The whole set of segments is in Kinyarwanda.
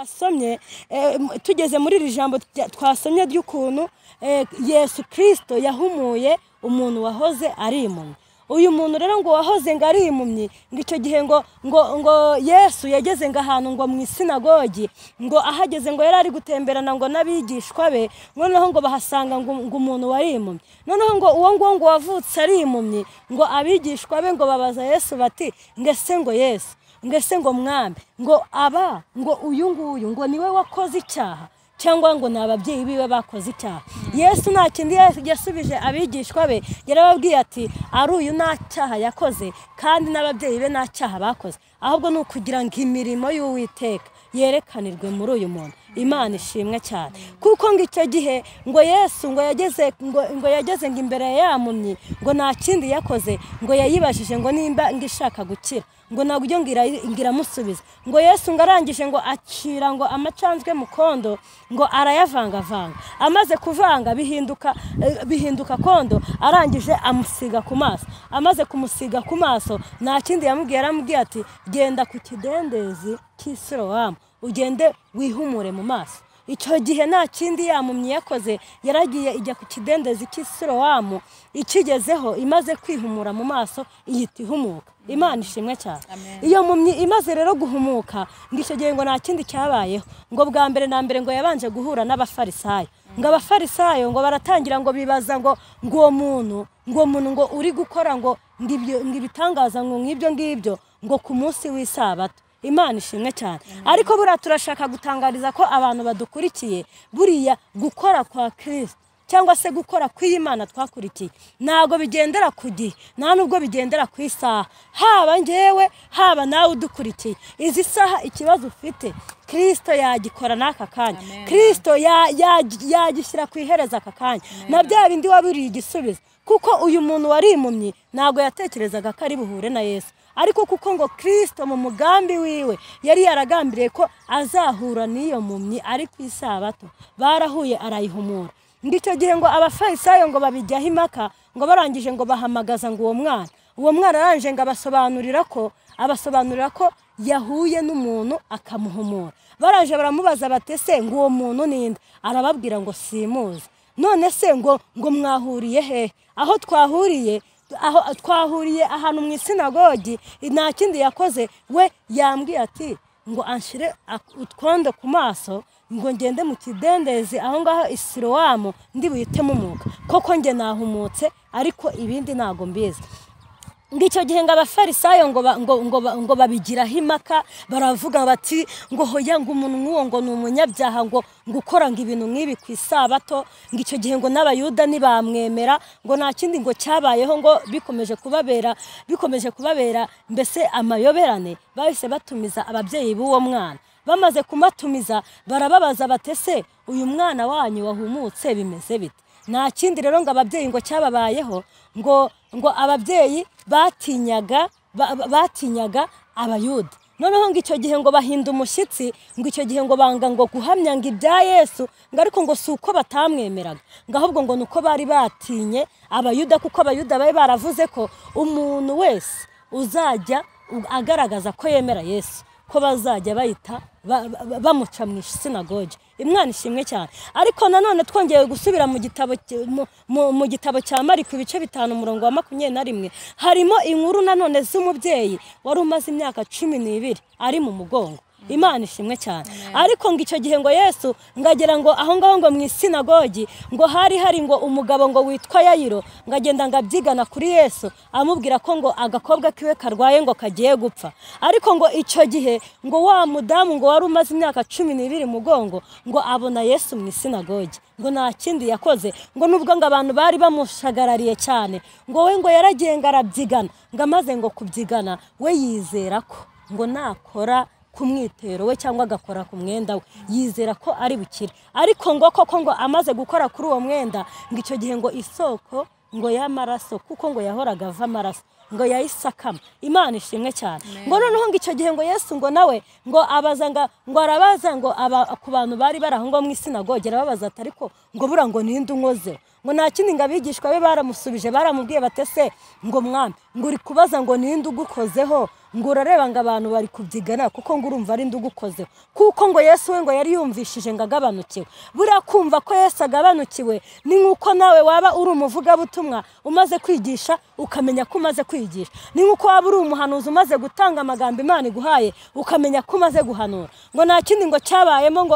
twasomye tugeze muri iri jambo twasomye ry'ukuntu Yesu Kristo yahumuye umuntu wahoze ari impumyi. Uyu muntu rero ngo wahoze ngo ari impumyi, ngo icyo gihe ngo Yesu yageze ngo ahantu ngo mu isinagogi, ngo ahageze ngo yari ari gutemberana ngo n'abigishwa be, noneho ngo bahasanga ngo umuntu wari impumyi. Noneho ngo uwo ngo wavutse ari impumyi, ngo abigishwa be ngo babaza Yesu bati ngese ngo Yesu, ngese ngo mwami, ngo aba ngo uyu nguyu ngo niwe wakoze icyaha cyangwa ngo n'ababyeyi biwe bakoze icyaha? Yesu nta kindi yasubije abigishwa be, yarababwiye ati ari uyu nta cyaha yakoze kandi n'ababyeyi be nta cyaha bakoze, ahubwo ni ukugira ngo imirimo y'Uwiteka yerekanirwe muri uyu muntu. Imana ishimwe cyane, kuko ngo icyo gihe ngo Yesu ngo yageze ngo imbere ya mpumyi, ngo nta kindi yakoze, ngo yayibajije ngo nimba ngo ishaka gukira, ngo nabyo ngiramusubiza. Ngo Yesu ngo arangije ngo acira ngo amacanzwe mu kondo, ngo arayavangavanga, amaze kuvanga bihinduka kondo, arangije amusiga ku maso. Amaze kumusiga ku maso nta kindi yamubwiye, aramubwiye ati genda ku kidendezi cy'Isilowamu ugende wihumure mu maso. Icyo gihe nta kindi ya mpumyi yakoze, yaragiye ijya ku kidendezi cy'Isilowamu, ikigezeho imaze kwihumura mu maso ihita ihumuka. Imana ishimwe cyane. Iyo mpumyi imaze rero guhumuka, ngo icyo gihe ngo nta kindi cyabayeho, ngo bwa mbere na mbere ngo yabanje guhura n'abafarisayo. Ngo abafarisayo ngo baratangira ngo bibaza ngo uwo muntu ngo uri gukora ngo ibitangaza ngo nk'ibyo ngibyo ngo ku munsi w'isabato. Imana ishimwe cyane. Ariko buriya turashaka gutangariza ko abantu badukurikiye, buriya gukora kwa Kristo cyangwa se gukora kw'Imana twakurikiye ntago bigendera ku gihe, nta nubwo bigendera ku isaha. Haba njyewe haba nawe udukurikiye, izi saha ikibazo ufite Kristo yagikora n'aka kanya. Kristo yagishyira ku ihereza aka kanya, na bya bindi waburiye igisubizo. Kuko uyu muntu wari impumyi ntago yatekerezaga ko ari buhure na Yesu, ariko kuko ngo Kristo mu mugambi wiwe yari yaragambiriye ko azahura n'iyo mpumyi ari ku isabato, barahuye arayihumura. Ngo icyo gihe ngo abafarisayo ngo babijyaho impaka, ngo barangije ngo bahamagaza ngo uwo mwana arangije ngo abasobanurira ko yahuye n'umuntu akamuhumura. Baraje baramubaza batese ngo uwo muntu ninde? Arababwira ngo simuzi. None se ngo mwahuriye he? Aho twahuriye ahantu mu isinagogi, nta kindi yakoze, we yambwiye ati ngo anshire utwondo ku maso, ngo ngende mu kidendezi aho ngaho Isilowamu ndi buyitemo umwuka. Koko nge nahumutse, ariko ibindi ntago mbizi. Ngo icyo gihe ngo abafarisayo ngo babigiraho impaka, baravuga bati ngo hoya ngo umuntu nk'uwo ngo ni umunyabyaha ngo ukora ngo ibintu nk'ibi ku isabato. Ngo icyo gihe ngo n'abayuda ntibamwemera, ngo nta kindi ngo cyabayeho, ngo bikomeje kubabera mbese amayoberane. Bahise batumiza ababyeyi b'uwo mwana, bamaze kumatumiza barababaza batese uyu mwana wanyu wahumutse bimeze bite? Nta kindi rero ngo ababyeyi ngo cyababayeho, ngo ababyeyi batinyaga abayuda. Noneho ngo icyo gihe ngo bahinda umushyitsi, ngo icyo gihe ngo banga ngo guhamya ngo ibya Yesu, ngo ariko ngo si uko batamwemeraga, ngo ahubwo ngo nuko bari batinye abayuda, kuko abayuda bari baravuze ko umuntu wese uzajya agaragaza ko yemera Yesu ko bazajya bayita bamuca mu isinagogi. Imana ishimwe cyane. Ariko nanone twongeye gusubira mu gitabo cya Mariko ibice 5:21, harimo inkuru nanone z'umubyeyi wari umaze imyaka 12 ari mu mugongo. Imana ishimwe cyane. Ariko ngo icyo gihe ngo Yesu ngagera ngo aho ngaho ngo mu isinagogi, ngo hari ngo umugabo ngo witwa Yayiro, ngagenda ngabyigana kuri Yesu, amubwira ko ngo agakobwa kiwe karwaye ngo kagiye gupfa. Ariko ngo icyo gihe ngo wa mudamu ngo wari umaze imyaka 12 mugongo, ngo abona Yesu mu isinagogi, ngo nta kindi yakoze, ngo nubwo ngo abantu bari bamushagarariye cyane, ngo we ngo yaragiye ngarabyigana, ngo amaze ngo kubyigana, we yizera ko ngo nakora ku mwitero we cyangwa agakora ku mwenda we, yizera ko ari bukire. Ariko ngo koko ngo amaze gukora kuri uwo mwenda, ngo icyo gihe ngo isoko ngo y'amaraso, kuko ngo yahoraga ava amaraso, ngo yayisakama. Imana ishimwe cyane. Ngo noneho ngo icyo gihe ngo Yesu ngo nawe ngo abaza ngo arabaza ngo ku bantu bari baraho ngo mu isinagogi, arababaza ati ariko ngo bura ngo ninde unkoze? Ngo nta kindi ngo abigishwa be baramusubije, baramubwiye batese ngo mwami, ngo uri kubaza ngo ninde ugukozeho, ngo urareba ngo abantu bari kubyigana kuko ngo urumva ari ndugukozeho kuko ngo Yesu we ngo yari yumvishije ngo agabanukiwe buriya kumva ko Yesu agabanukiwe ni nk'uko nawe waba uri umuvugabutumwa umaze kwigisha ukamenya ko umaze kwigisha ni nk'uko waba uri umuhanuzi umaze gutanga amagambo Imana iguhaye ukamenya ko umaze guhanura ngo nta kindi ngo cyabayemo ngo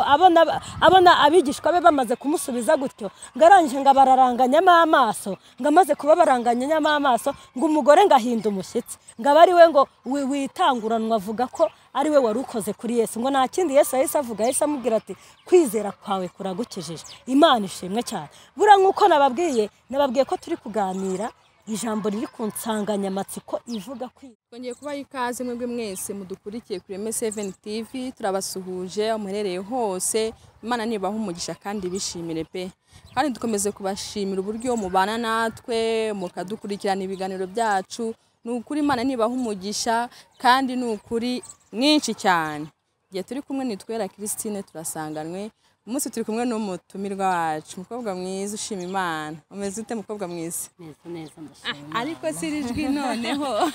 abona abigishwa be bamaze kumusubiza gutyo ngo arangije ngo bararanganyamo amaso ngo amaze kuba baranganyamo amaso ngo umugore ngo ahinda umushyitsi ngo aba ari we ngo witanguranwa avuga ko ari we wari ukoze kuri Yesu ngo nta kindi Yesu yahise avuga yahise amubwira ati kwizera kwawe kuragukijije Imana ishimwe cyane buriya nk'uko nababwiye ko turi kuganira ijambo riri ku nsanganyamatsiko ivuga twongeye kubaha ikaze mwebwe mwese mudukurikiye kuri M7 TV turabasuhuje umuherereye hose Imana nibaha umugisha kandi bishimire pe kandi dukomeze kubashimira uburyo mubana natwe mukadukurikirana ibiganiro byacu nukuri Imana nibaha umugisha kandi nukuri mwinshi cyane igihe turi kumwe nitwera Christine turasanganwe umunsi turi kumwe n'umutumirwa wacu mukobwa mwiza ushima Imana umeze ute mukobwa mwiza neza ndashima ariko sirijwi noneho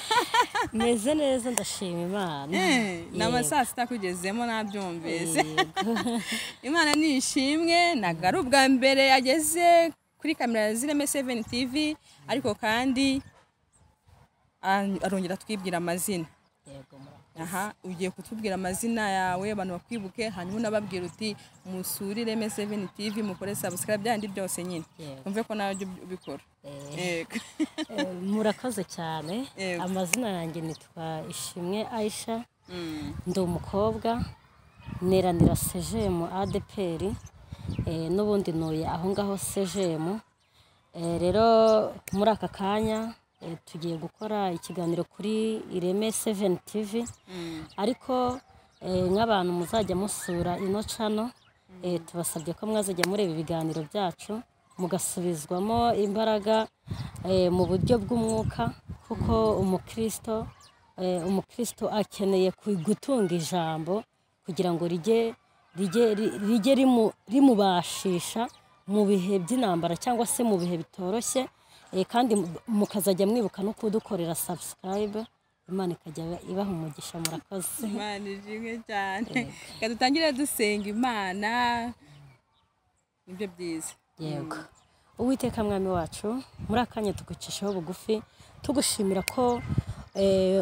meze neza ndashima Imana n'amasaha sitakugezemo nabyumvise Imana nishimwe nagaru bwa mbere yageze kuri kamera zireme 7 TV ariko kandi arongera twibwira amazina yego aha ugiye kutubwira amazina yawe abantu bakwibuke hanyuma unababwira uti musurire M7 TV mukore subscribe byandi byose nyine umve ko nawe ubikora yego murakoze cyane amazina yanjye nitwa Ishimwe Aisha ndi umukobwa neranira CGM ADPR n'ubundi nuye aho ngaho CGM rero muri aka kanya tugiye gukora ikiganiro kuri Ireme 7 TV ariko nk'abantu muzajya musura ino channel tubasabye ko mwazajya mureba ibiganiro byacu mugasubizwamo imbaraga mu buryo bw'umwuka kuko umukristo akeneye gutunga ijambo kugira ngo rijye rimubashisha mu bihe by'intambara cyangwa se mu bihe bitoroshye kandi mukazajya mwibuka no kudukorera subscribe Imana ikajya ibaha umugisha murakoze Imana ijimwe cyane kadutangire dusenga Imana nibyo byiza yego Uwiteka mwami wacu muri akanya tugucishaho bugufi tugushimira ko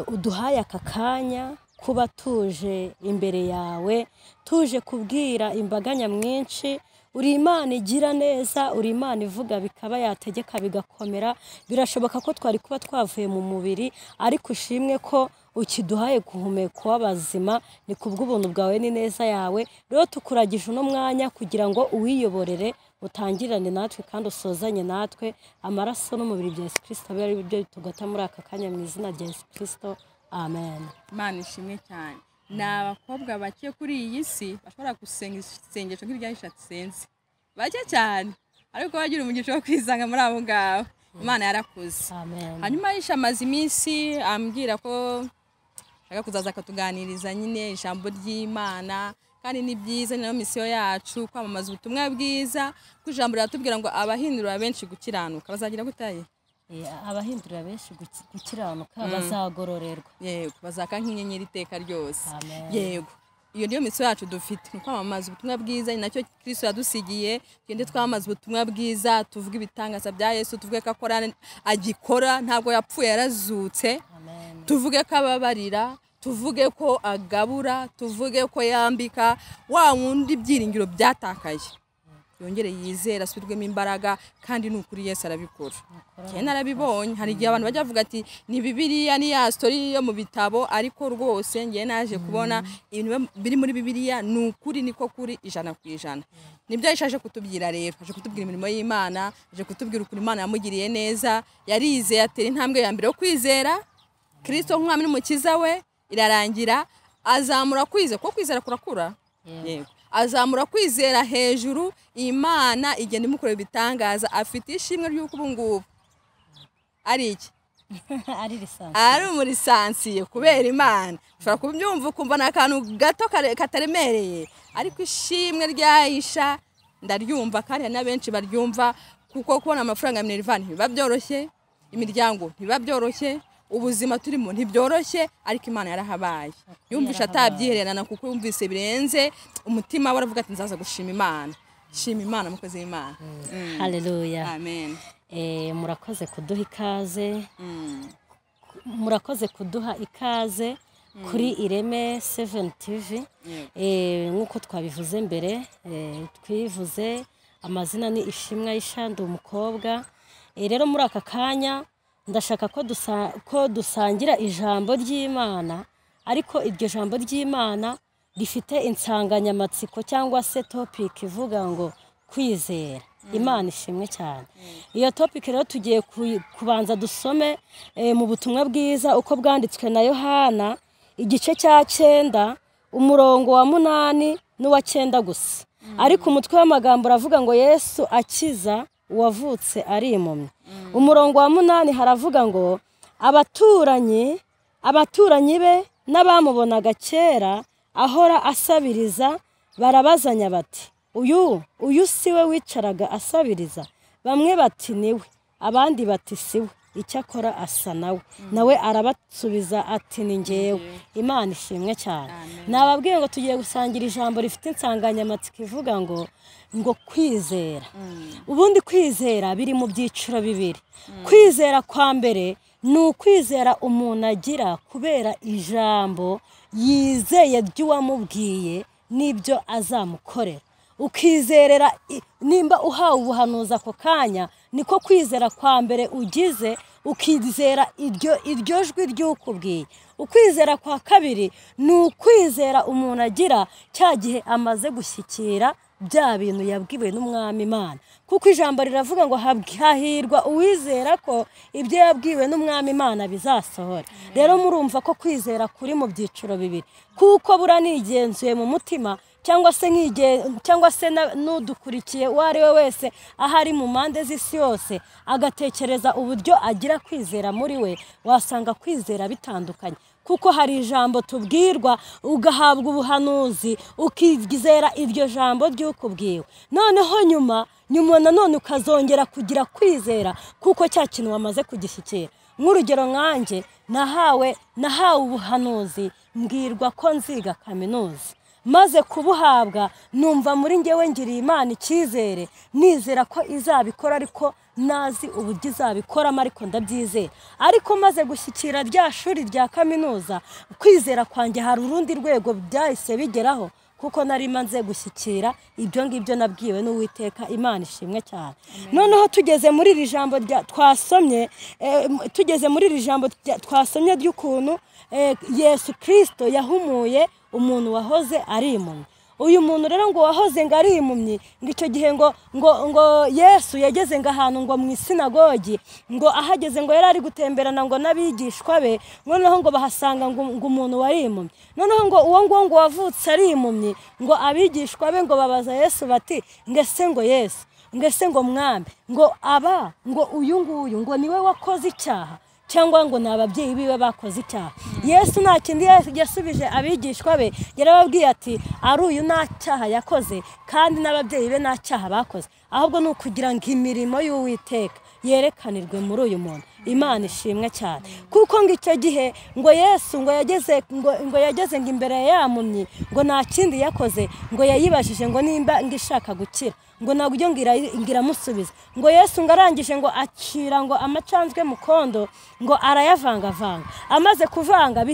uduhaye aka kanya kuba tuje imbere yawe tuje kubwira imbaga nyamwinshi uri Imana igira neza uri Imana ivuga bikaba yategeka bigakomera birashoboka ko twari kuba twavuye mu mubiri ariko ushimwe ko ukiduhaye guhumeka w'abazima ni kubw'ubuntu bwawe ni neza yawe rero tukuragije uno mwanya kugira ngo uwiyoborere utangirane natwe kandi usozanye natwe amaraso n'umubiri bya Yesu Kristo abe ari byo tugata muri aka kanya mu izina rya Yesu Kristo amen Imana ishimwe cyane n'abakobwa bake kuri iyi si bashobora gusenga isengesho nk'iryahishatse sense bake cyane ariko bagira umugisha wo kwisanga muri abo ngabo Imana yarakuze hanyuma Aisha amaze iminsi ambwira ko ashaka kuzaza akatuganiriza nyine ijambo ry'Imana kandi ni byiza nayo misiyo yacu kwamamaza ubutumwa bwiza ko ijambo riratubwira ngo abahindura benshi gukiranuka bazagira gutaye abahindura benshi gukiranuka bazagororerwa yego bazaka nk'inyenyeri iteka ryose yego iyo niyo misiyo yacu dufite ni kwamamaza ubutumwa bwiza ni nacyo Kristo yadusigiye tugende twamamaza ubutumwa bwiza tuvuge ibitangaza bya Yesu tuvuge ko agikora ntabwo yapfuye yarazutse tuvuge ko ababarira tuvuge ko agabura tuvuge ko yambika wa wundi byiringiro byatakaye yongere yizera asubirwemo imbaraga kandi nukuri Yesu arabikora cyane narabibonye hari igihe abantu bajya bavuga ati ni Bibiliya ni ya story yo mu bitabo ariko rwose ngiye naje kubona ibintu biri muri Bibiliya nukuri niko kuri 100%. Nibyo yishaje kutubwira rero aje kutubwira imirimo y'Imana aje kutubwira ukuri Imana yamugiriye neza yarize yatera intambwe ya mbere yo kwizera Kristo nk'umwami n'umukiza we irarangira azamura kwizera ko kwizera kurakura yego azamura kwizera hejuru Imana igenda imukorera ibitangaza afite ishimwe ry'uko ubungubu ari iki ari umurisansiye kubera Imana ushobora kubyumva ukumva n'akantu gato kataremereye ariko ishimwe ry'Aisha ndaryumva kandi na benshi baryumva kuko kubona amafaranga ya Minervan biba byoroshye imiryango biba byoroshye ubuzima turimo ntibyoroshye ariko Imana yarahabaye yumvisha atabyihererana kuko yumvise birenze umutima waravuga ati nzaza gushima Imana. Shima Imana mukozi w'Imana. Haleluya. Amen. Murakoze kuduha ikaze. Murakoze kuduha ikaze kuri Ireme 7 TV. Nkuko twabivuze mbere, twivuze amazina ni Ishimwe Yishanda umukobwa. Rero muri aka kanya ndashaka ko dusangira ijambo ry'Imana, ariko iryo jambo ry'Imana rifite insanganyamatsiko cyangwa se topic ivuga ngo kwizera. Imana ishimwe cyane. Iyo topic rero tugiye kubanza dusome mu butumwa bwiza uko bwanditswe na Yohana igice cya 9 umurongo wa 8 n'uwa 9 gusa. Ariko umutwe w'amagambo uravuga ngo Yesu akiza uwavutse ari impumyi. Umurongo wa 8 haravuga ngo abaturanyi be n'abamubonaga kera ahora asabiriza barabazanya bati uyu siwe wicaraga asabiriza. Bamwe bati niwe, abandi bati siwe, icyakora asa nawe arabasubiza ati ni njyewe. Imana ishimwe cyane. Nababwiye ngo tugiye gusangira ijambo rifite insanganyamatsiko ivuga ngo kwizera. Ubundi kwizera biri mu byiciro bibiri. Kwizera kwa mbere ni ukwizera umuntu agira kubera ijambo yizeye ry'uwamubwiye n'ibyo azamukorera. Ukizerera nimba uhawe ubuhanuzi ako kanya, niko kwizera kwa mbere ugize, ukizera iryo jwi ry'ukubwiye. Ukwizera kwa kabiri ni ukwizera umuntu agira cya gihe amaze gushyikira bya bintu yabwiwe n'Umwami Imana, kuko ijambo riravuga ngo hahirwa uwizera ko ibyo yabwiwe n'Umwami Imana bizasohora. Rero murumva ko kwizera kuri mu byiciro bibiri, kuko buranigenzuye mu mutima cyangwa se n'udukurikiye uwo ari we wese ahari mu mpande z'isi yose agatekereza uburyo agira kwizera muri we, wasanga kwizera bitandukanye. Kuko hari ijambo tubwirwa ugahabwa ubuhanuzi ukizera iryo jambo ry'ukubwiwe, noneho nyuma nanone ukazongera kugira kwizera kuko cya kintu wamaze kugishyikira. Nk'urugero nkanjye nahawe ubuhanuzi mbwirwa ko nziga kaminuza, maze kubuhabwa numva muri njyewe ngiriye Imana icyizere, nizera ko izabikora ariko nazi uburyo izabikoramo, ariko ndabyizera. Ariko maze gushyikira rya shuri rya kaminuza, kwizera kwanjye hari urundi rwego byahise bigeraho, kuko nari maze gushyikira ibyo ngibyo nabwiwe n'Uwiteka. Imana ishimwe cyane. Noneho tugeze muri iri jambo twasomye ry'ukuntu Yesu Kristo yahumuye umuntu wahoze ari impumyi. Uyu muntu rero ngo wahoze ngo ari impumyi, ngo icyo gihe ngo Yesu yageze ngo ahantu ngo mu isinagogi, ngo ahageze ngo yari ari gutemberana ngo n'abigishwa be, noneho ngo bahasanga ngo umuntu wari impumyi. Noneho ngo uwo ngo wavutse ari impumyi, ngo abigishwa be ngo babaza Yesu bati ngese ngo Yesu, ngese ngo Mwami, ngo uyu nguyu ngo niwe wakoze icyaha cyangwa ngo n'ababyeyi biwe bakoze icyaha? Yesu nta kindi yasubije abigishwa be, yarababwiye ati ari uyu nta cyaha yakoze kandi n'ababyeyi be nta cyaha bakoze, ahubwo ni ukugira ngo imirimo y'Uwiteka yerekanirwe muri uyu muntu. Imana ishimwe cyane. Kuko ngo icyo gihe ngo Yesu ngo yageze ngo imbere ya mpumyi, ngo nta kindi yakoze, ngo yayibajije ngo nimba ngo ishaka gukira, ngo nabyo ngiramusubiza. Ngo Yesu ngo arangije ngo acira ngo amacanzwe mu kondo, ngo arayavangavanga, amaze kuvanga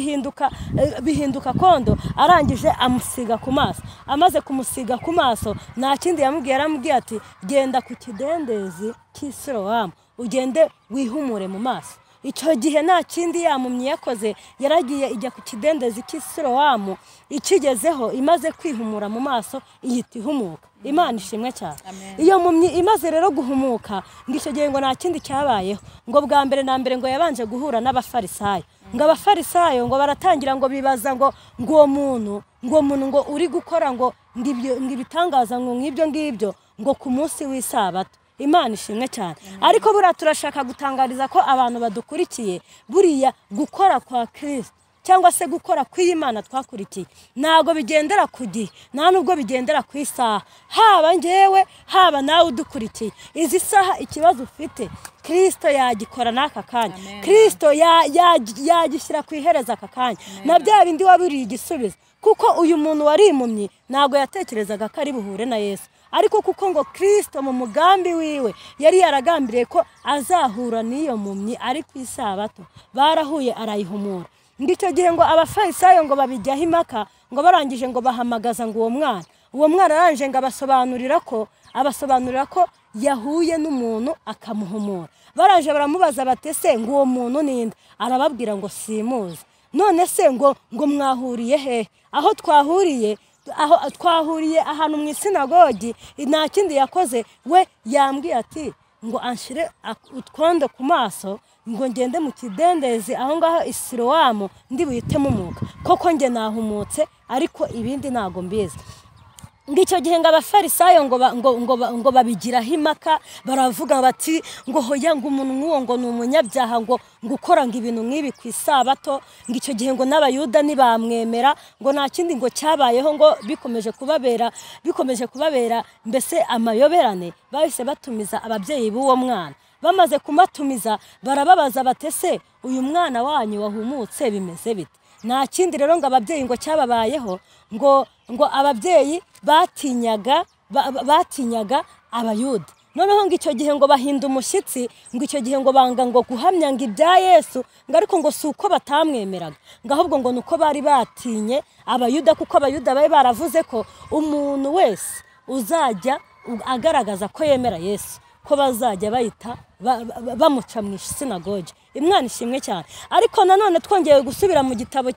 bihinduka kondo, arangije amusiga ku maso. Amaze kumusiga ku maso, nta kindi yaramubwiye ati genda ku kidendezi cy'Isilowamu ugende wihumure mu maso. Icyo gihe nta kindi ya mpumyi yakoze, yaragiye ijya ku kidendezi cy'Isilowamu, ikigezeho imaze kwihumura mu maso ihita ihumuka. Imana ishimwe cyane. Iyo mpumyi imaze rero guhumuka, ngo icyo gihe ngo nta kindi cyabayeho, ngo bwa mbere na mbere ngo yabanje guhura n'abafarisayo. Ngo abafarisayo ngo baratangira ngo bibaza ngo uwo muntu ngo uri gukora ngo ibitangaza ngo nk'ibyo ngibyo ngo ku munsi w'isabato. Imana ishimwe cyane. Ariko buriya turashaka gutangariza ko abantu badukurikiye, buriya gukora kwa Kristo cyangwa se gukora kw'Imana twakurikiye ntago bigendera ku gihe, nta nubwo bigendera ku isaha. Haba njyewe haba nawe udukurikiye, izi saha ikibazo ufite Kristo yagikora n'aka kanya. Kristo yagishyira ku ihereza aka kanya. Na bya bindi waburiye igisubizo, kuko uyu muntu wari impumyi ntago yatekerezaga ko ari buhure na Yesu, ariko kuko ngo Kristo mu mugambi wiwe yari yaragambiriye ko azahura n'iyo mpumyi ari ku isabato, barahuye arayihumura. Ngicyo gihe ngo abafarisayo ngo babijyaho impaka, ngo barangije ngo bahamagaza ngo uwo mwana aranje ngo abasobanurira ko yahuye n'umuntu akamuhumura. Baraje baramubaza batese ngo uwo muntu ninde? Arababwira ngo simuzi. None se ngo mwahuriye he? Aho twahuriye ahantu mu isinagogi, nta kindi yakoze, we yambwiye ati ngo anshire utwondo ku maso ngo ngende mu kidendezi aho ngaho i Silowamu ndi buhitemo umwuka. Koko nge nahumutse, ariko ibindi ntago mbizi. Ngicyo gihe ngo abafarisayo ngo babigiraho impaka, baravuga bati ngo hoya ngo umuntu nk'uwo ngo ni umunyabyaha ngo ukora ngo ibintu nk'ibi ku isabato. Ngicyo gihe ngo n'abayuda ntibamwemera, ngo nta kindi ngo cyabayeho, ngo bikomeje kubabera mbese amayoberane. Bahise batumiza ababyeyi b'uwo mwana, bamaze kumatumiza barababaza batese uyu mwana wanyu wahumutse bimeze bite? Nta kindi rero ngo ababyeyi ngo cyababayeho, ngo ababyeyi batinyaga abayuda. Noneho ngo icyo gihe ngo bahinda umushyitsi, ngo icyo gihe ngo banga ngo guhamya ngo ibya Yesu, ngo ariko ngo si uko batamwemeraga, ngo ahubwo ngo nuko bari batinye abayuda, kuko abayuda bari baravuze ko umuntu wese uzajya agaragaza ko yemera Yesu ko bazajya bayita bamuca mu isinagogi. Imana ishimwe cyane. Ariko nanone twongeye gusubira mu gitabo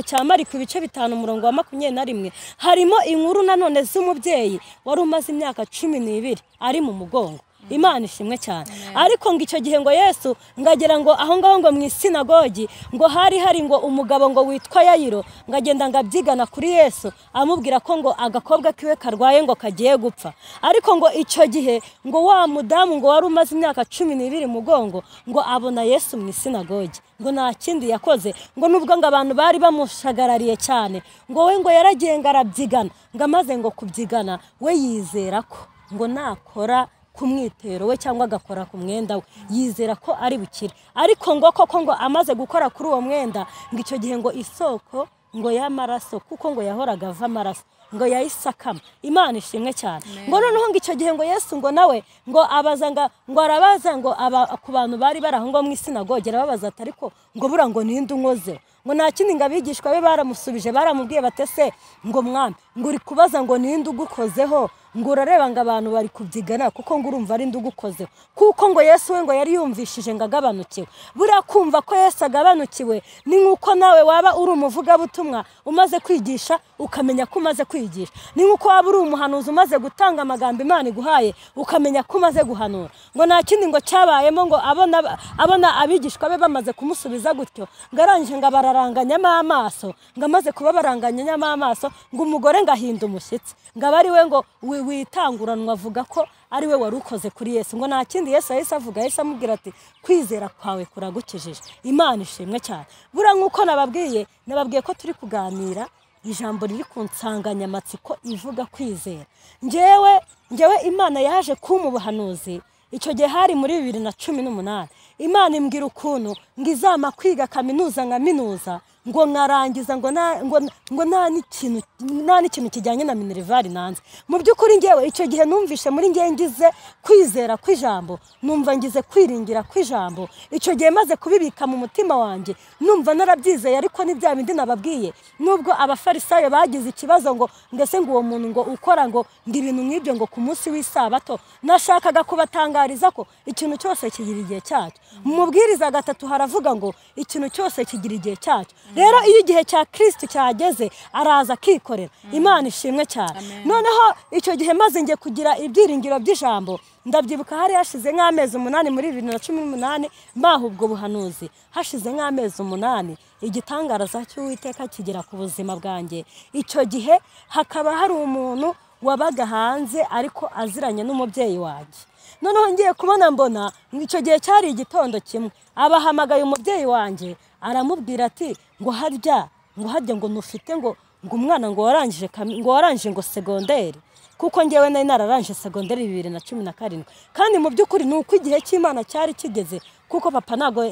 cya Mariko ibice 5:21, harimo inkuru nanone z'umubyeyi wari umaze imyaka 12 ari mu mugongo. Imana ishimwe cyane. Ariko ngo icyo gihe ngo Yesu ngagera ngo aho ngaho ngo mu isinagogi ngo hari ngo umugabo ngo witwa Yayiro, ngagenda ngabyigana kuri Yesu amubwira ko ngo agakobwa kiwe karwaye ngo kagiye gupfa. Ariko ngo icyo gihe ngo wa mudamu ngo wari umaze imyaka 12 mugongo ngo abona Yesu mu isinagogi, ngo nta kindi yakoze, ngo nubwo ngo abantu bari bamushagarariye cyane, ngo we ngo yaragiye ngarabyigana, ngo amaze ngo kubyigana we yizera ko ngo nakora ku mwitero we cyangwa agakora ku mwenda we, yizera ko ari bukire. Ariko ngo koko ngo amaze gukora kuri uwo mwenda, ngo icyo gihe ngo isoko ngo y'amaraso, kuko ngo yahoraga ava amaraso, ngo yayisakama. Imana ishimwe cyane. Ngo noneho ngo icyo gihe ngo Yesu ngo nawe ngo arabaza ngo ku bantu bari baraho ngo mu isinagogi, arababaza ati ariko ngo bura ngo ninde unkoze? Ngo nta kindi ngo abigishwa be baramusubije, baramubwiye batese ngo mwami ngo uri kubaza ngo ninde ugukozeho, ngo urareba ngo abantu bari kubyigana, kuko ngo urumva ari ndugukozeho. Kuko ngo Yesu we ngo yari yumvishije ngo agabanukiwe. Buriya kumva ko Yesu agabanukiwe ni nkuko nawe waba uri umuvugabutumwa umaze kwigisha ukamenya ko umaze kwigisha, ni nkuko waba uri umuhanuzi umaze gutanga amagambo Imana iguhaye ukamenya ko umaze guhanura. Ngo nta kindi ngo cyabayemo, ngo abona abigishwa be bamaze kumusubiza gutyo, ngo arangije ngo bararanganyamo amaso, ngo amaze kuba baranganyamo amaso, ngo umugore ngo ahinda umushyitsi, ngo abari we ngo witanguranwa avuga ko ari we wari ukoze kuri Yesu. Ngo nta kindi Yesu yahise avuga, yahise amubwira ati kwizera kwawe kuragukijije. Imana ishimwe cyane. Bura nk'uko nababwiye ko turi kuganira ijambo riri ku nsanganyamatsiko ivuga kwizera. Njyewe Imana yaje kuma ubuhanuzi icyo gihe hari muri 2018. Imana imbwira ukuntu ngo izama kwiga kaminuza nka minuza, ngo nkarangiza ngo nta n'ikintu kijyanye na minervari nanze. Mu by'ukuri njyewe icyo gihe numvishe muri njye ngize kwizera kw'ijambo, numva ngize kwiringira kw'ijambo. Icyo gihe maze kubibika mu mutima wanjye numva narabyizeye, ariko ni bya bindi nababwiye, nubwo abafarisayo bagize ikibazo ngo ndetse ngo uwo muntu ngo ukora ngo ibintu nk'ibyo ngo ku munsi w'isabato, nashakaga kubatangariza ko ikintu cyose kigira igihe cyacyo. Mu mubwiriza 3 haravuga ngo ikintu cyose kigira igihe cyacyo. Rero iyo igihe cya Kristo cyageze araza akikorera. Imana ishimwe cyane. Noneho icyo gihe maze ngiye kugira ibyiringiro by'ijambo, ndabyibuka hari hashize nk'amezi 8 muri 2018 mbaho ubwo buhanuzi. Hashize nk'amezi 8 igitangaraza cy'Uwiteka kigera ku buzima bwanjye. Icyo gihe hakaba hari umuntu wabaga hanze ariko aziranye n'umubyeyi wanjye. Noneho ngiye kubona mbona icyo gihe cyari igitondo kimwe, abahamagaye umubyeyi wanjye aramubwira ati ngo harya ngo nufite ngo umwana ngo warangije ngo segonderi, kuko ngewe nari nararangije segonderi 2017, kandi mu by'ukuri ni uko igihe cy'Imana cyari kigeze, kuko papa ntago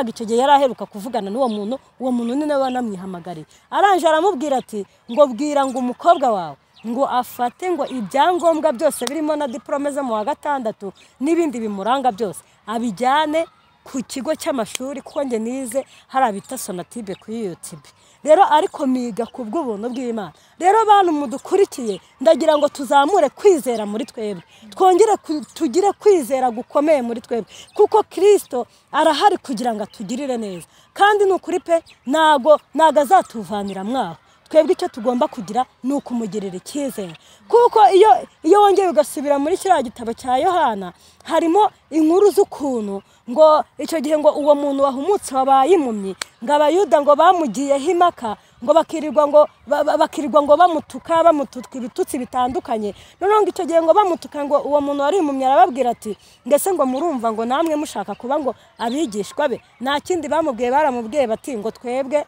icyo gihe yari aheruka kuvugana n'uwo muntu, uwo muntu ni nawe wanamwihamagariye. Arangije aramubwira ati ngo bwira ngo umukobwa wawe ngo afate ngo ibyangombwa byose birimo na diplome zo mu wa 6 n'ibindi bimuranga byose abijyane ku kigo cy'amashuri, kuko nge nize hari abita Sonatibe kuri YouTube. Rero ariko miga ku bw'ubuntu bw'Imana. Rero bantu mudukurikiye, ndagira ngo tuzamure kwizera muri twebwe, twongere tugire kwizera gukomeye muri twebwe, kuko Kristo arahari kugira ngo atugirire neza, kandi n'ukuri pe nago azatuvanira mwaho. Twebwe icyo tugomba kugira ni ukumugirira icyizere, kuko iyo wongeye ugasubira muri kiriya gitabo cya Yohana, harimo inkuru z'ukuntu ngo icyo gihe ngo uwo muntu wahumutse wabaye impumyi, ngo abayuda ngo bamugiyeho impaka, ngo bakirirwa ngo bamutuka ibitutsi bitandukanye. Noneho ngo icyo gihe ngo bamutuka, ngo uwo muntu wari impumyi arababwira ati mbese ngo murumva ngo namwe mushaka kuba ngo abigishwa be? Nta kindi bamubwiye, baramubwiye bati ngo twebwe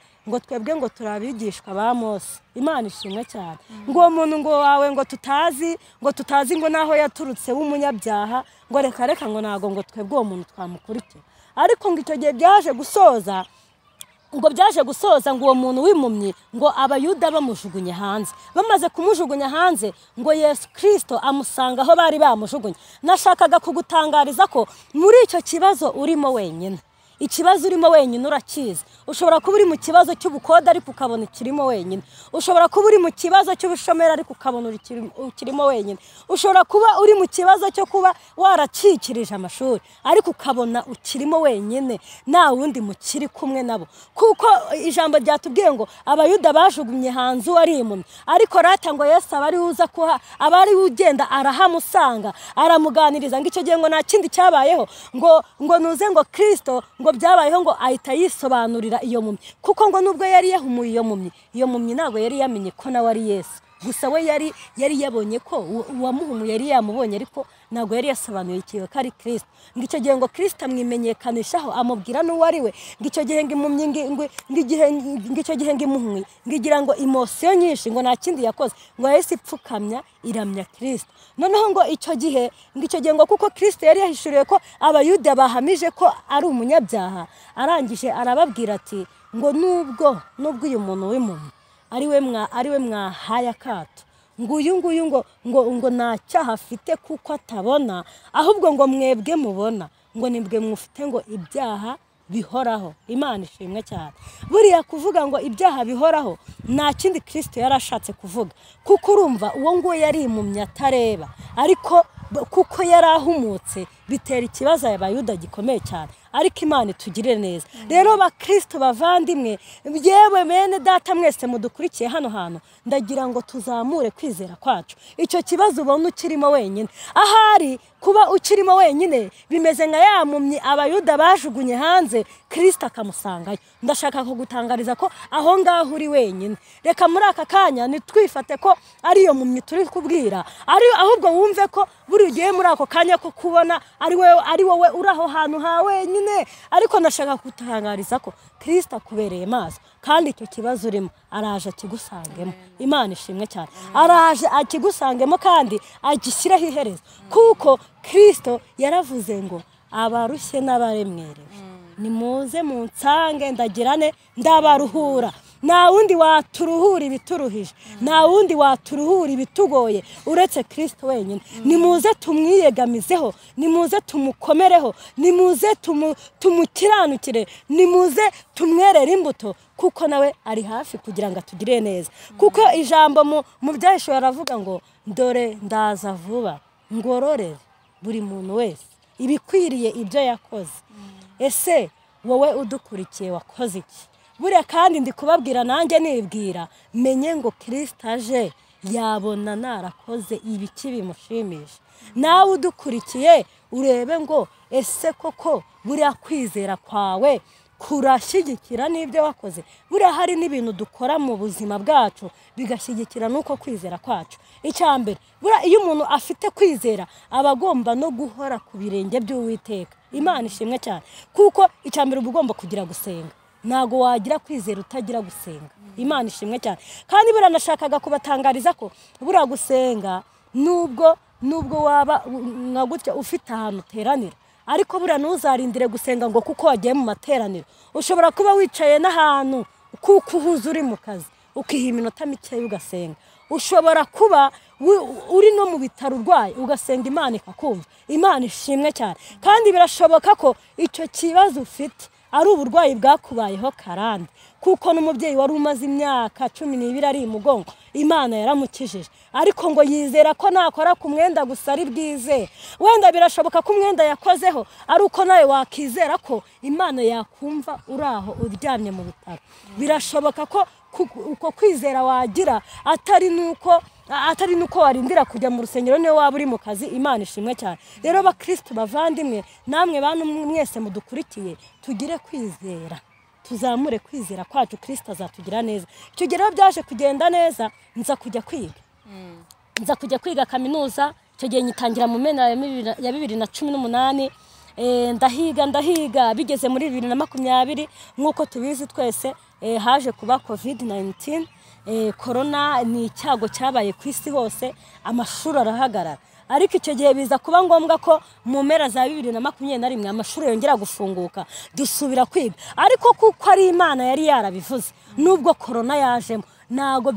ngo turabigishwa ba Mose. Imana ishimwe cyane. Ngo uwo muntu ngo wawe ngo tutazi ngo naho yaturutse w'umunyabyaha, ngo reka ngo nago ngo twebwe uwo muntu twamukurikiye. Ariko ngo icyo gihe byaje gusoza ngo uwo muntu w'impumyi ngo abayuda bamujugunye hanze. Bamaze kumujugunya hanze, ngo Yesu Kristo amusanga aho bari bamujugunye. Nashakaga kugutangariza ko muri icyo kibazo urimo wenyine, ikibazo urimo wenyine urakizi. Ushobora kuba uri mu kibazo cy'ubukode ariko ukabona ukirimo wenyine. Ushobora kuba uri mu kibazo cy'ubushomeri ariko ukabona ukirimo wenyine. Ushobora kuba uri mu kibazo cyo kuba waracikirije amashuri ariko ukabona ukirimo wenyine, nta wundi mukiri kumwe nabo. Kuko ijambo ryatubwiye ngo abayuda bajugunye hanze uwari impumyi, ariko rata ngo Yesu abari uza kuha, abari ugenda arahamusanga, aramuganiriza. Ngo icyo gihe ngo nta kindi cyabayeho, ngo nuze ngo Kristo ngo byabayeho ngo ahita yisobanurira iyo mpumyi, kuko ngo nubwo yari yahumuye iyo mpumyi ntabwo yari yamenye ko nawe ari Yesu. Gusa we yari yabonye ko uwamuhumuye yari yamubonye, ariko ntabwo yari yasobanuye ikiwe ko ari Kristo. Ngo icyo gihe ngo Kristo amwimenyekanishaho, amubwira n'uwo ari we. Ngo icyo gihe ngo impumyi ngo igira ngo imosiyo nyinshi, ngo nta kindi yakoze, ngo yahise ipfukamya iramya Kristo. Noneho ngo icyo gihe ngo kuko Kristo yari yahishuriye ko abayuda bahamije ko ari umunyabyaha, arangije arababwira ati ngo nubwo uyu muntu w'impumyi ari we mwahaye akato, ngo uyu nguyu ngo nta cyaha afite kuko atabona, ahubwo ngo mwebwe mubona, ngo nibwe mufite ngo ibyaha bihoraho. Imana ishimwe cyane. Buriya kuvuga ngo ibyaha bihoraho nta kindi Kristo yari ashatse kuvuga, kuko urumva uwo nguwo yari impumyi atareba, ariko kuko yari ahumutse bitera ikibazo abayuda gikomeye cyane. Ariko Imana itugirire neza. Rero bakristo bavandimwe, yewe bene data mwese mudukurikiye hano hantu, ndagira ngo tuzamure kwizera kwacu. Icyo kibazo ubona ukirimo wenyine, ahari kuba ukirimo wenyine bimeze nka yampumyi abayuda bajugunye hanze, Kristo akamusangayo. Ndashaka kugutangariza ko aho ngaho uri wenyine. Reka muri aka kanya nitwifate ko ari iyo mpumyi turi kubwira, ahubwo wumve ko buri ugiye muri ako kanya ko kubona ari wowe uri aho hantu ha wenyine. Ariko ndashaka kutangariza ko Kristo akubereye maso, kandi icyo kibazo urimo araje akigusangemo. Imana ishimwe cyane. Araje akigusangemo kandi agishyireho iherezo, kuko Kristo yaravuze ngo abarushye n'abaremerewe nimuze munsange ndagirane ndabaruhura. Nta wundi waturuhura ibituruhije, nta wundi waturuhura ibitugoye uretse Kristo wenyine. Nimuze tumwiyegamizeho, nimuze tumukomereho, nimuze tumukiranukire, nimuze tumwerere imbuto, kuko nawe ari hafi kugira ngo atugire neza. Kuko ijambo mu byahishwe aravuga ngo dore ndaza vuba ngororere buri muntu wese ibikwiriye ibyo yakoze. Ese wowe udukurikiye wakoze iki? Buriya kandi ndi kubabwira nanjye nibwira, menye ngo Kristo aje yabona narakoze ibiki bimushimisha. Nawe udukurikiye urebe ngo ese koko buriya kwizera kwawe kurashyigikira n'ibyo wakoze. Buriya hari n'ibintu dukora mu buzima bwacu bigashyigikira nuko kwizera kwacu. Icyambere, buriya iyo umuntu afite kwizera aba agomba no guhora ku birenge by'Uwiteka. Imana ishimwe cyane, kuko icyambere uba ugomba kugira gusenga. ntago wagira kwizera utagira gusenga. Imana ishimwe cyane. Kandi buranashakaga kubatangariza ko bura gusenga nubwo waba nka gutya ufite ahantu uteranira, ariko bura ntuzarindire gusenga ngo kuko wagiye mu materaniro. Ushobora kuba wicaye n'ahantu kuko uhuze uri mu kazi ukiha iminota mikeya ugasenga. Ushobora kuba uri no mu bitaro urwaye ugasenga Imana ikakumva. Imana ishimwe cyane. Kandi birashoboka ko icyo kibazo ufite ari uburwayi bwakubayeho karande, kuko n'umubyeyi wari umaze imyaka 12 ari imugongo Imana yaramukijije, ariko ngo yizera ko nakora ku mwenda gusa ari bwize. Wenda birashoboka ko umwenda yakozeho ari uko nawe wakizera ko Imana yakumva uraho uryamye mu bitaro. Birashoboka ko uko kwizera wagira atari nuko warindira kujya mu rusengero niyo waba uri mu kazi. Imana ishimwe cyane. Rero bakristo bavandimwe, namwe bantu mwese mudukurikiye, tugire kwizera, tuzamure kwizera kwacu, Kristo azatugira neza. Icyo gihe byaje kugenda neza, nza kujya kwiga kaminuza. Icyo gihe nyitangira mu mena ya 2018. Ndahiga bigeze muri 2020 nk'uko tubizi twese, haje kuba COVID-19. Corona ni icyago cyabaye ku isi hose, amashuri arahagarara. Ariko icyo gihe biza kuba ngombwa ko mu mpera za 2021 amashuri yongera gufunguka, dusubira kwiga. Ariko kuko ari Imana yari yarabivuze, nubwo corona yajemo, ntago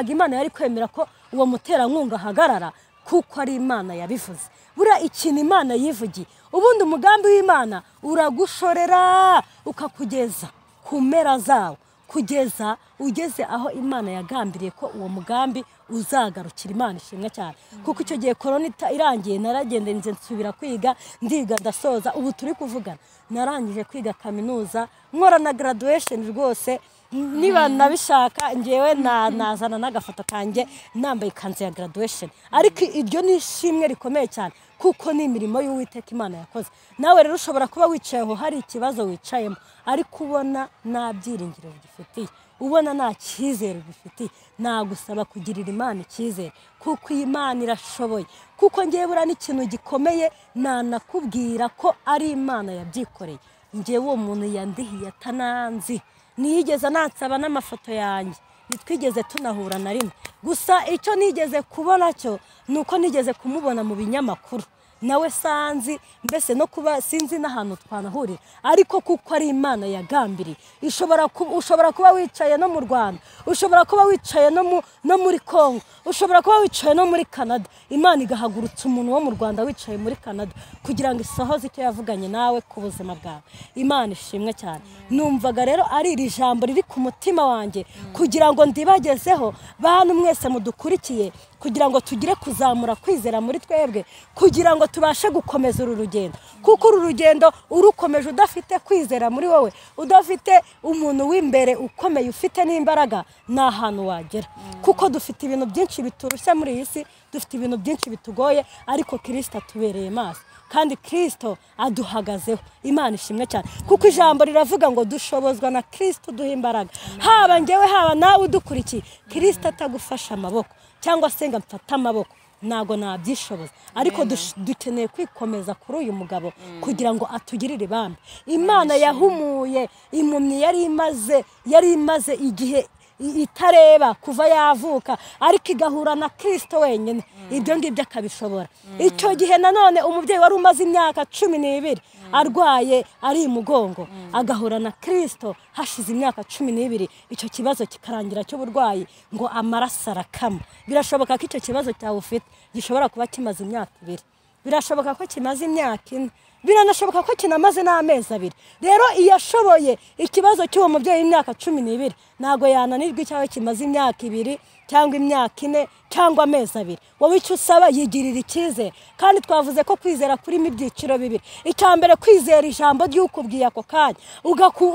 Imana yari kwemera ko uwo muterankunga ahagarara, kuko ari Imana yabivuze. Bura ikintu Imana yivugiye, ubundi umugambi w'Imana uragushorera ukakugeza ku mpera zawo, kugeza ugeze aho Imana yagambiriye ko uwo mugambi uzagarukira. Imana ishimwe cyane. Kuko icyo gihe corona irangiye, naragende nze nsubira kwiga, ndiga ndasoza. Ubu turi kuvugana narangije kwiga kaminuza, nkora na graduation rwose. Niba nabishaka ngewe nazana n'agafoto kanjye nambaye ikanzu ya graduation. Ariko iryo ni ishimwe rikomeye cyane, kuko ni imirimo y'Uwiteka Imana yakoze. Nawe rero ushobora kuba wicayeho hari ikibazo wicayemo, ariko ubona nta byiringiro bigifitiye, ubona nta cyizere bifitiye, nagusaba kugirira Imana icyizere, kuko Imana irashoboye. Kuko ngewe bura n'ikintu gikomeye nanakubwira ko ari Imana yabyikoreye. Ngewe uwo muntu yandihiye atananzi, niyigeze nansaba n'amafoto yanjye, nitwigeze tunahura na rimwe. Gusa icyo nigeze kubona cyo nuko nigeze kumubona mu binyamakuru, nawe sanzi mbese no kuba sinzi n'ahantu twanahurira. Ariko kuko ari Imana yagambiriye, ushobora kuba wicaye no mu Rwanda, ushobora kuba wicaye no muri Kongo, ushobora kuba wicaye no muri Canada. Imana igahagurutsa umuntu wo mu Rwanda wicaye muri Canada kugira ngo isohoze icyo yavuganye nawe ku buzima bwawe. Imana ishimwe cyane. Numvaga rero ari iri jambo riri ku mutima wanjye, kugira ngo ndibagezeho bantu mwese mudukurikiye, kugira ngo tugire kuzamura kwizera muri twebwe, kugira ngo tubashe gukomeza uru rugendo. Kuko uru rugendo urukomeje udafite kwizera muri wowe, udafite umuntu w'imbere ukomeye ufite n'imbaraga, nta hantu wagera. Kuko dufite ibintu byinshi biturushya muri iyi si, dufite ibintu byinshi bitugoye, ariko Kristo atubereye maso, kandi Kristo aduhagazeho. Imana ishimwe cyane. Kuko ijambo riravuga ngo dushobozwa na Kristo duha imbaraga. Haba ngewe haba nawe udukurikiye, Kristo atagufasha amaboko cyangwa se ngo mfata amaboko, ntago nabyishoboza. Ariko dukeneye kwikomeza kuri uyu mugabo kugira ngo atugirire ibambe. Imana yahumuye impumyi yari imaze igihe itareba kuva yavuka, ariko igahura na Kristo wenyine, ibyo ngibyo akabishobora. Icyo gihe nanone umubyeyi wari umaze imyaka 12 arwaye ari imugongo, agahura na Kristo hashize imyaka 12, icyo kibazo kikarangira cy'uburwayi ngo amaraso arakama. Birashoboka ko icyo kibazo cyawe ufite gishobora kuba kimaze imyaka 2, birashoboka ko kimaze imyaka 4, biranashoboka ko kinamaze n'amezi 2. Rero iyashoboye ikibazo cy'uwo mubyeyi imyaka 12, nago yananirwa icyawe kimaze imyaka 2 cyangwa imyaka 4 cyangwa amezi 2. Wowe icyo usaba yigirira icyizere. Kandi twavuze ko kwizera kuri ibyiciro 2. Icya mbere kwizera ijambo ry'ukubwiye ako kanya,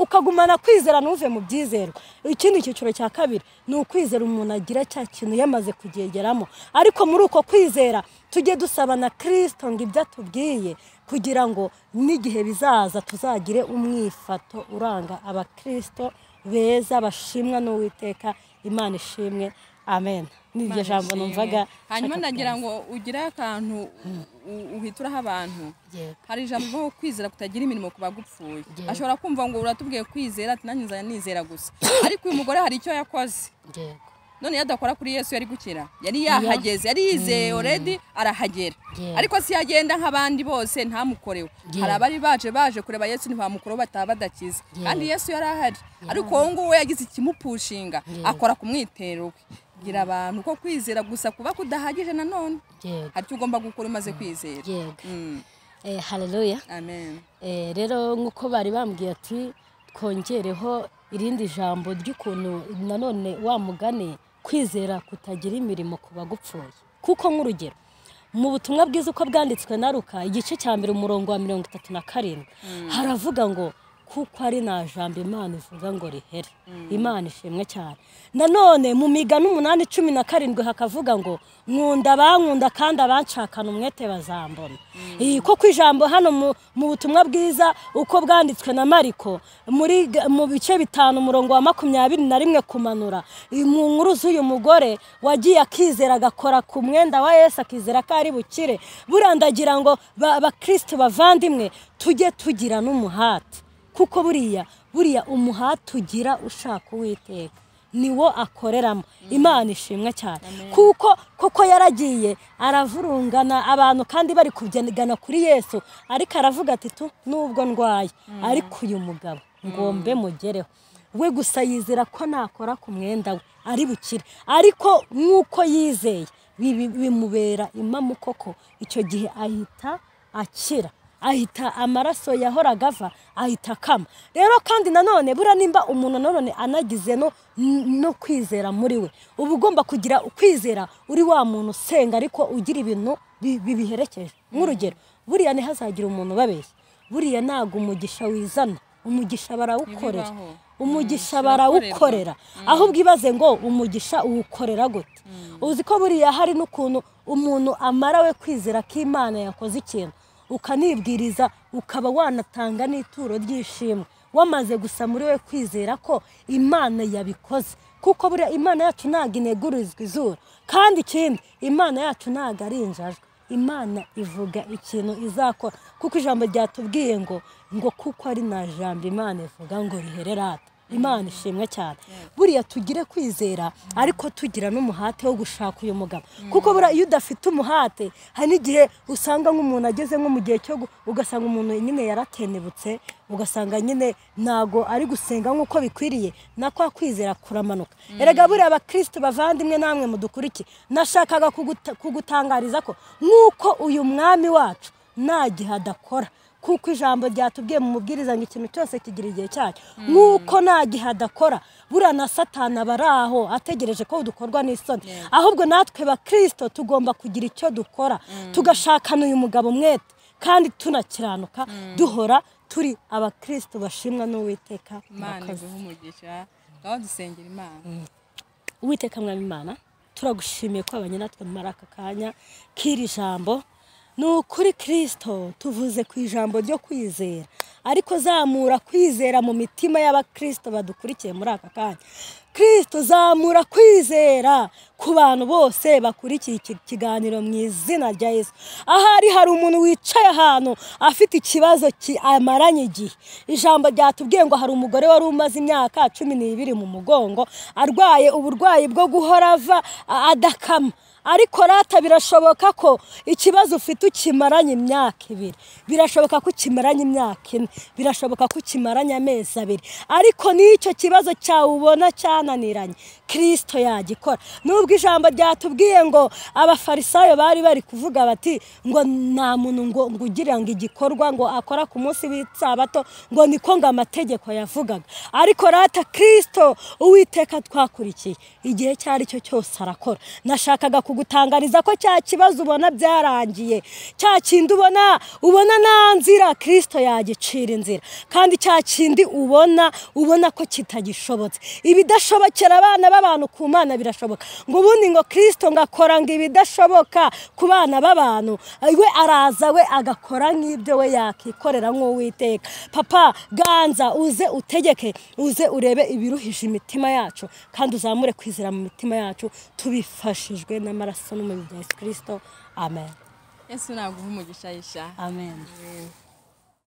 ukagumana kwizera ntuve mu byizero. Ikindi cyiciro cya kabiri ni ukwizera umuntu agira cya kintu yamaze kugegeramo. Ariko muri uko kwizera tujye dusaba na Kristo ngo ibyo atubwiye, kugira ngo n'igihe bizaza tuzagire umwifato uranga abakristo beza bashimwa n'Uwiteka. Imana ishimwe. amen. Niryo jambo numvaga. Hanyuma ndagira ngo ugire akantu uhituraho abantu. Hari ijambo ryo kwizera kutagira imirimo kuba gupfuye. Ashobora kumva ngo uratubwiye kwizera ati nanjye nzaya nizera gusa. Ariko uyu mugore hari icyo yakoze. None yadakora kuri Yesu yari gukira. Yari yahageze, yari yizeye already arahagera. Ariko si yagenda nk'abandi bose ntamukorewe. Hari abari baje kureba Yesu ntibamukoro batakiza. Kandi Yesu yari ahari. Ariko wowe ngo we yagize ikimupushinga akora kumwitero we. Gira abantu ko kwizera gusa kuba kudahagije nanone. Hari cyo ugomba gukora umaze kwizera. Haleluya. Amen. Rero nkuko bari bambwiye ati twongereho irindi jambo ry'ukuntu nanone wa mugane kwizera kutagira imirimo kuba gupfuye. Kuko nk'urugero mu butumwa bwiza uko bwanditswe na Luka igice cya 1 umurongo wa 37 haravuga ngo kuko ari na jambo Imana ivuga ngo rihere. Imana ishimwe cyane. Nanone mu migani 8:17 hakavuga ngo nkunda bankunda kandi abancakana umwete bazambona. Ko kwijambo hano mu butumwa bwiza uko bwanditswe na Mariko mu bice 5 umurongo wa 21 kumanura mu nkuru z'uyu mugore wagiye akizera agakora ku mwenda wa Yesu akizera ko ari bukire. Burandagira ngo bakristo bavandimwe tujye tugira n'umuhati. Kuko buriya umuhati ugira ushaka Uwiteka niwo akoreramo. Imana ishimwe cyane. Kuko yaragiye aravurungana abantu kandi bari kubyigana kuri Yesu ariko aravuga ati nubwo ndwaye ariko uyu mugabo ngombe mugereho. We gusa yizera ko nakora ku mwenda we ari bukire. Ariko nkuko yizeye bimubera imamu koko icyo gihe ahita akira. Ahita amaraso yahoraga ava ahita kama. Rero kandi nanone bura nimba umuntu nanone anagize no kwizera muri we uba ugomba kugira ukwizera uri wa muntu usenga ariko ugira ibintu bibiherekeje. Nk'urugero buriya ni hazagira umuntu babeshya. Buriya nago umugisha wizana umugisha barawukorera. Umugisha barawukorera. Ahubwo ibaze ngo umugisha uwukorera gute. Uzi ko buriya hari n'ukuntu umuntu amara we kwizera ko Imana yakoze ikintu ukanibwiriza ukaba wanatanga n'ituro ry'ishimwe wamaze gusa muri we kwizera ko Imana yabikoze. Kuko buriya Imana yacu ntago inegurizwa izuru kandi ikindi Imana yacu ntago ari injajwe. Imana ivuga ikintu izakora kuko ijambo ryatubwiye ngo kuko ari na jambo Imana ivuga ngo rihererata. Imana ishimwe cyane. Buriya tugire kwizera ariko tugira n'umuhate wo gushaka uyu mugabo. Kuko buriya iyo udafite umuhate hari n'igihe usanga nk'umuntu ageze nko mu gihe cyo ugasanga umuntu nyine yaratenebutse ugasanga nyine nago ari gusenga nk'uko bikwiriye nakwa kwizera kuramanuka. Erega buriya abakristo bavandimwe namwe mudukurikiye nashakaga kugutangariza ko nk'uko uyu mwami wacu ntagihe adakora. Kuko ijambo ryatubwiye mu mubwiriza ngo ikintu cyose kigira igihe cyacyo. Nk'uko ntagihe adakora buriya na Satani baraho ategereje ko dukorwa n'isoni. Ahubwo natwe bakristo tugomba kugira icyo dukora tugashakana uyu mugabo umwete kandi tunakiranuka duhora turi abakristo bashimwa n'Uwiteka. Imana iguhe umugisha. Ngaho dusengera Imana. Uwiteka mwami Imana turagushimiye ko abanye natwe muri aka kanya k'iri jambo. Nukuri Kristo tuvuze ku ijambo ryo kwizera ariko zamura kwizera mu mitima y'abakristo badukurikiye muri aka kanya. Kristo zamura kwizera ku bantu bose bakurikiye iki kiganiro mu izina rya Yesu. Ahari hari umuntu wicaye ahantu afite ikibazo amaranye igihe. Ijambo ryatubwiye ngo hari umugore wari umaze imyaka 12 mu mugongo arwaye uburwayi bwo guhora ava adakama. Ariko rata birashoboka ko ikibazo ufite ukimaranye imyaka 2, birashoboka ko ukimaranye imyaka 4, birashoboka ko ukimaranye amezi 2, ariko n'icyo kibazo cyawe ubona cyananiranye Kristo yagikora. Nubwo ijambo ryatubwiye ngo abafarisayo bari kuvuga bati ngo nta muntu ngo ugira ngo igikorwa ngo akora ku munsi w'Isabato ngo niko ngo amategeko yavugaga. Ariko rata Kristo Uwiteka twakurikiye igihe cyari cyo cyose arakora. Nashakaga ndagutangariza ko cya kibazo ubona byarangiye, cya kindi ubona nta nzira Kristo yagicira inzira, kandi cya kindi ubona ko kitagishobotse. Ibidashobokera abana b'abantu ku Mana birashoboka. Ngo ubundi ngo Kristo ngakora ngo ibidashoboka ku bana b'abantu, we araza we agakora nk'ibyo we yakikorera nk'Uwiteka. Papa ganza uze utegeke, uze urebe ibiruhije imitima yacu, kandi uzamure kwizera mu mitima yacu, tubifashijwe n'amaraso n'umubiri wa Yesu Kristo. Amen. Yesu naguha umugisha. Amen.